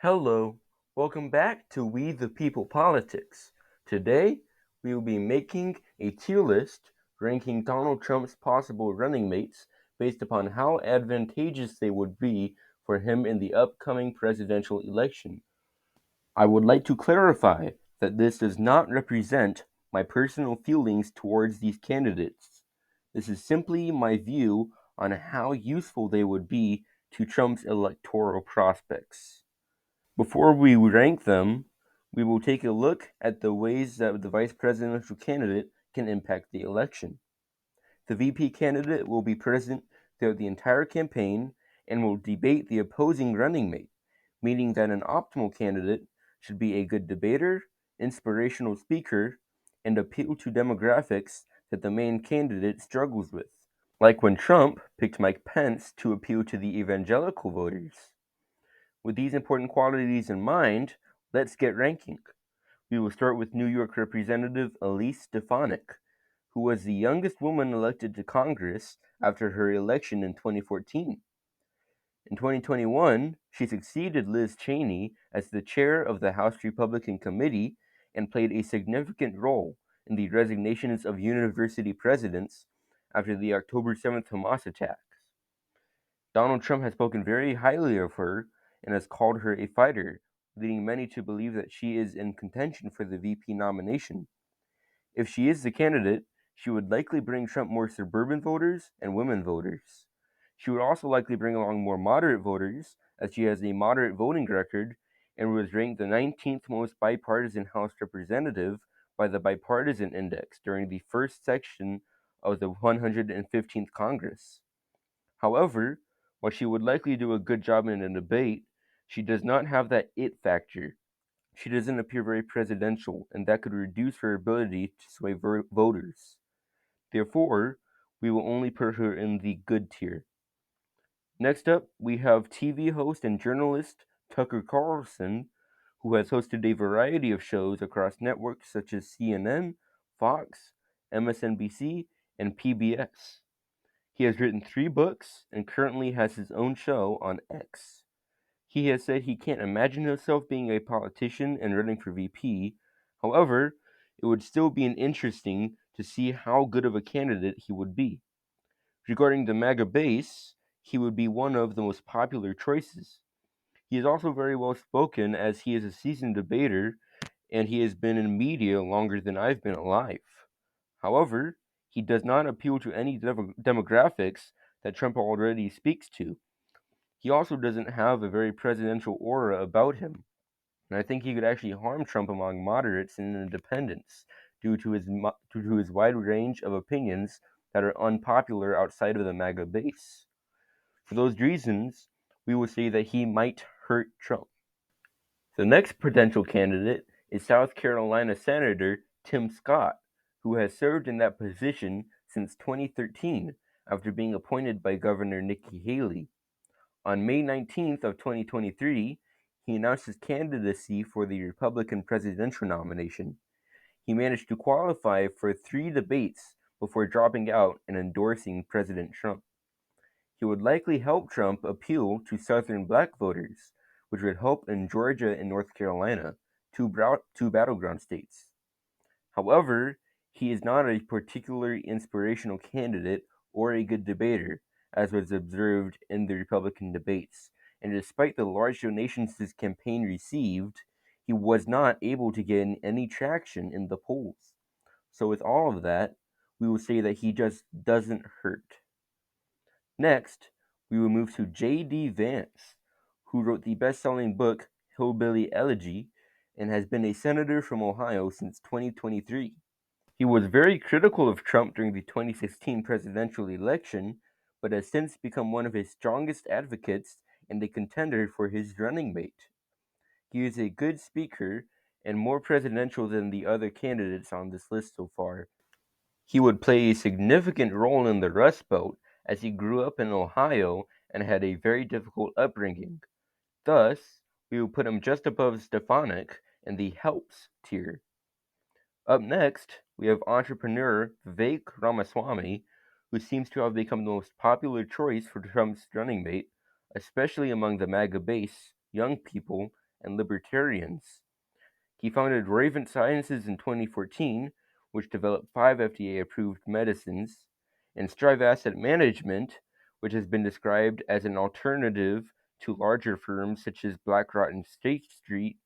Hello, welcome back to We the People Politics. Today, we will be making a tier list ranking Donald Trump's possible running mates based upon how advantageous they would be for him in the upcoming presidential election. I would like to clarify that this does not represent my personal feelings towards these candidates. This is simply my view on how useful they would be to Trump's electoral prospects. Before we rank them, we will take a look at the ways that the vice presidential candidate can impact the election. The VP candidate will be present throughout the entire campaign and will debate the opposing running mate, meaning that an optimal candidate should be a good debater, inspirational speaker, and appeal to demographics that the main candidate struggles with, like when Trump picked Mike Pence to appeal to the evangelical voters. With these important qualities in mind, let's get ranking. We will start with New York Representative Elise Stefanik, who was the youngest woman elected to Congress after her election in 2014. In 2021, she succeeded Liz Cheney as the chair of the House Republican Committee and played a significant role in the resignations of university presidents after the October 7th Hamas attacks. Donald Trump has spoken very highly of her and has called her a fighter, leading many to believe that she is in contention for the VP nomination. If she is the candidate, she would likely bring Trump more suburban voters and women voters. She would also likely bring along more moderate voters, as she has a moderate voting record and was ranked the 19th most bipartisan House representative by the Bipartisan Index during the first section of the 115th Congress. However, while she would likely do a good job in a debate, she does not have that it factor. She doesn't appear very presidential, and that could reduce her ability to sway voters. Therefore, we will only put her in the good tier. Next up, we have TV host and journalist Tucker Carlson, who has hosted a variety of shows across networks such as CNN, Fox, MSNBC, and PBS. He has written 3 books and currently has his own show on X. He has said he can't imagine himself being a politician and running for VP. However, it would still be interesting to see how good of a candidate he would be. Regarding the MAGA base, he would be one of the most popular choices. He is also very well spoken as he is a seasoned debater and he has been in media longer than I've been alive. However, he does not appeal to any demographics that Trump already speaks to. He also doesn't have a very presidential aura about him, and I think he could actually harm Trump among moderates and independents due to his wide range of opinions that are unpopular outside of the MAGA base. For those reasons, we will say that he might hurt Trump. The next potential candidate is South Carolina Senator Tim Scott, who has served in that position since 2013 after being appointed by Governor Nikki Haley. On May 19th of 2023, he announced his candidacy for the Republican presidential nomination. He managed to qualify for 3 debates before dropping out and endorsing President Trump. He would likely help Trump appeal to Southern black voters, which would help in Georgia and North Carolina, two battleground states. However, he is not a particularly inspirational candidate or a good debater, as was observed in the Republican debates, and despite the large donations his campaign received, he was not able to gain any traction in the polls. So with all of that, we will say that he just doesn't hurt. Next, we will move to J.D. Vance, who wrote the best-selling book Hillbilly Elegy and has been a senator from Ohio since 2023. He was very critical of Trump during the 2016 presidential election, but has since become one of his strongest advocates and a contender for his running mate. He is a good speaker and more presidential than the other candidates on this list so far. He would play a significant role in the Rust Belt as he grew up in Ohio and had a very difficult upbringing. Thus, we will put him just above Stefanik in the helps tier. Up next, we have entrepreneur Vivek Ramaswamy, who seems to have become the most popular choice for Trump's running mate, especially among the MAGA base, young people, and libertarians. He founded Raven Sciences in 2014, which developed 5 FDA-approved medicines, and Strive Asset Management, which has been described as an alternative to larger firms such as BlackRock and State Street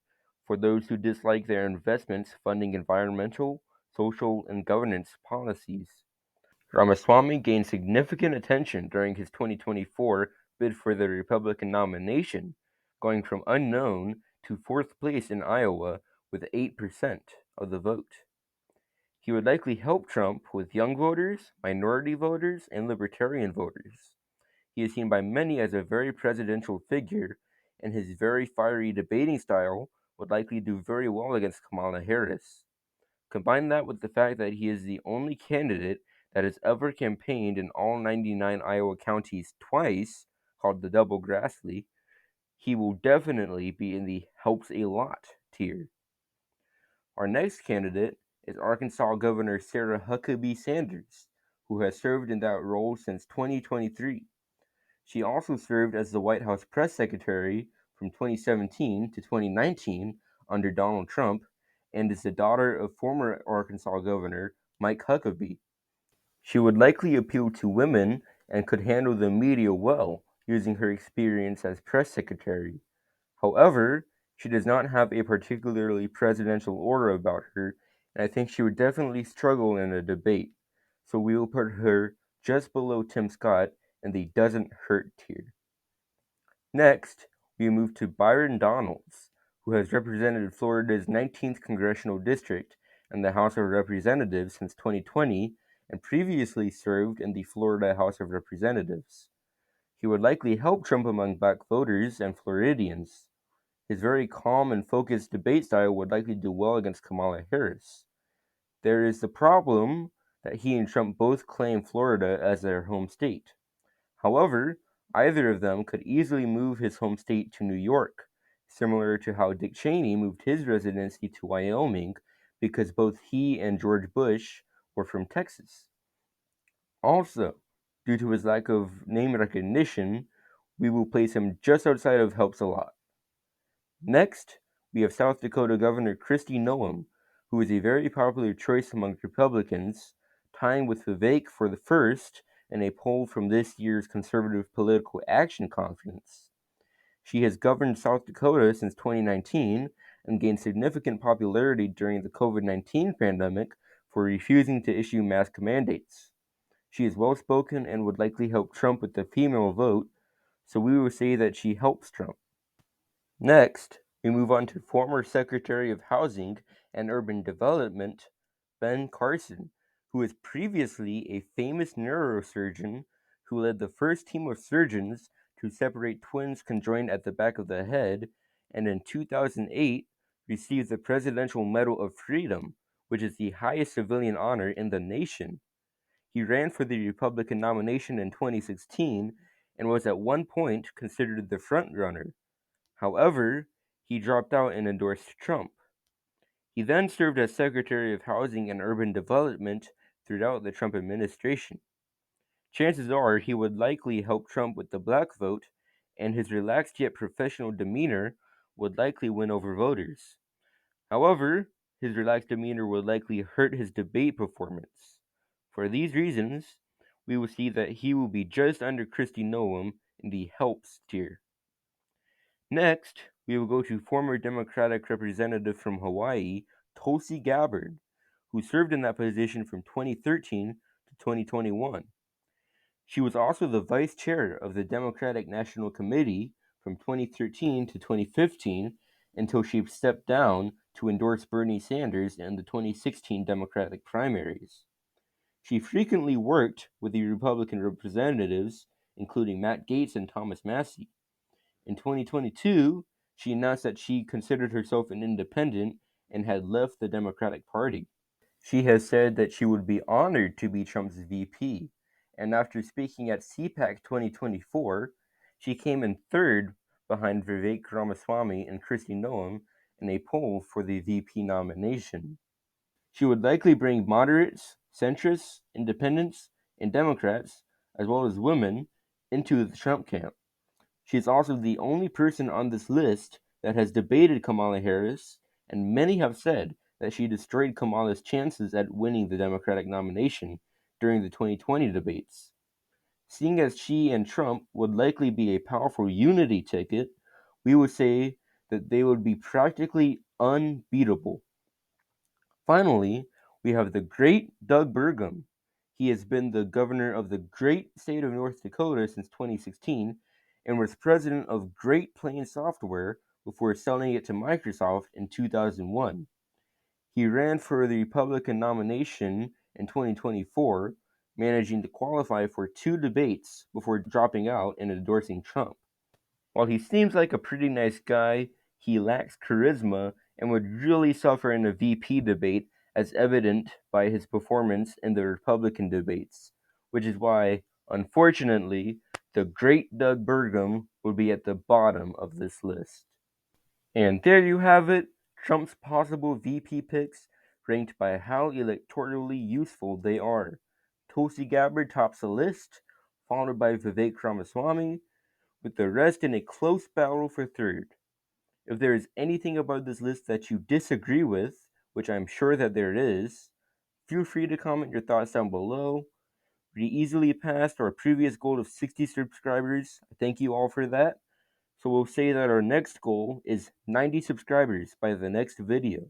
for those who dislike their investments funding environmental, social, and governance policies. Ramaswami gained significant attention during his 2024 bid for the Republican nomination, going from unknown to fourth place in Iowa with 8% of the vote. He would likely help Trump with young voters, minority voters, and libertarian voters. He is seen by many as a very presidential figure, and his very fiery debating style would likely do very well against Kamala Harris. Combine that with the fact that he is the only candidate that has ever campaigned in all 99 Iowa counties twice, called the Double Grassley, he will definitely be in the helps a lot tier. Our next candidate is Arkansas Governor Sarah Huckabee Sanders, who has served in that role since 2023. She also served as the White House press secretary from 2017 to 2019 under Donald Trump, and is the daughter of former Arkansas Governor Mike Huckabee. She would likely appeal to women and could handle the media well, using her experience as press secretary. However, she does not have a particularly presidential aura about her, and I think she would definitely struggle in a debate. So we will put her just below Tim Scott in the doesn't hurt tier. Next, we move to Byron Donalds, who has represented Florida's 19th congressional district in the House of Representatives since 2020 and previously served in the Florida House of Representatives. He would likely help Trump among black voters and Floridians. His very calm and focused debate style would likely do well against Kamala Harris. There is the problem that he and Trump both claim Florida as their home state. However, either of them could easily move his home state to New York, similar to how Dick Cheney moved his residency to Wyoming because both he and George Bush were from Texas. Also, due to his lack of name recognition, we will place him just outside of helps a lot. Next, we have South Dakota Governor Christy Noam, who is a very popular choice among Republicans, tying with Vivek for the first in a poll from this year's Conservative Political Action Conference. She has governed South Dakota since 2019 and gained significant popularity during the COVID-19 pandemic for refusing to issue mask mandates. She is well-spoken and would likely help Trump with the female vote, so we will say that she helps Trump. Next, we move on to former Secretary of Housing and Urban Development, Ben Carson, who was previously a famous neurosurgeon who led the first team of surgeons to separate twins conjoined at the back of the head, and in 2008 received the Presidential Medal of Freedom, which is the highest civilian honor in the nation. He ran for the Republican nomination in 2016 and was at one point considered the front-runner. However, he dropped out and endorsed Trump. He then served as Secretary of Housing and Urban Development throughout the Trump administration. Chances are he would likely help Trump with the black vote, and his relaxed yet professional demeanor would likely win over voters. However, his relaxed demeanor would likely hurt his debate performance. For these reasons, we will see that he will be just under Christy Noam in the helps tier. Next, we will go to former Democratic representative from Hawaii, Tulsi Gabbard, who served in that position from 2013 to 2021. She was also the vice chair of the Democratic National Committee from 2013 to 2015 until she stepped down to endorse Bernie Sanders in the 2016 Democratic primaries. She frequently worked with the Republican representatives, including Matt Gaetz and Thomas Massie. In 2022, she announced that she considered herself an independent and had left the Democratic Party. She has said that she would be honored to be Trump's VP, and after speaking at CPAC 2024, she came in third behind Vivek Ramaswamy and Christy Noam in a poll for the VP nomination. She would likely bring moderates, centrists, independents, and Democrats, as well as women, into the Trump camp. She is also the only person on this list that has debated Kamala Harris, and many have said that she destroyed Kamala's chances at winning the Democratic nomination during the 2020 debates. Seeing as she and Trump would likely be a powerful unity ticket, we would say that they would be practically unbeatable. Finally, we have the great Doug Bergham. He has been the governor of the great state of North Dakota since 2016 and was president of Great Plains Software before selling it to Microsoft in 2001. He ran for the Republican nomination in 2024, managing to qualify for 2 debates before dropping out and endorsing Trump. While he seems like a pretty nice guy, he lacks charisma and would really suffer in a VP debate, as evident by his performance in the Republican debates, which is why, unfortunately, the great Doug Bergham would be at the bottom of this list. And there you have it, Trump's possible VP picks, ranked by how electorally useful they are. Tulsi Gabbard tops the list, followed by Vivek Ramaswamy, with the rest in a close battle for third. If there is anything about this list that you disagree with, which I'm sure that there is, feel free to comment your thoughts down below. We easily passed our previous goal of 60 subscribers. Thank you all for that. So we'll say that our next goal is 90 subscribers by the next video.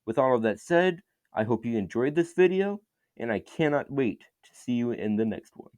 With all of that said, I hope you enjoyed this video, and I cannot wait to see you in the next one.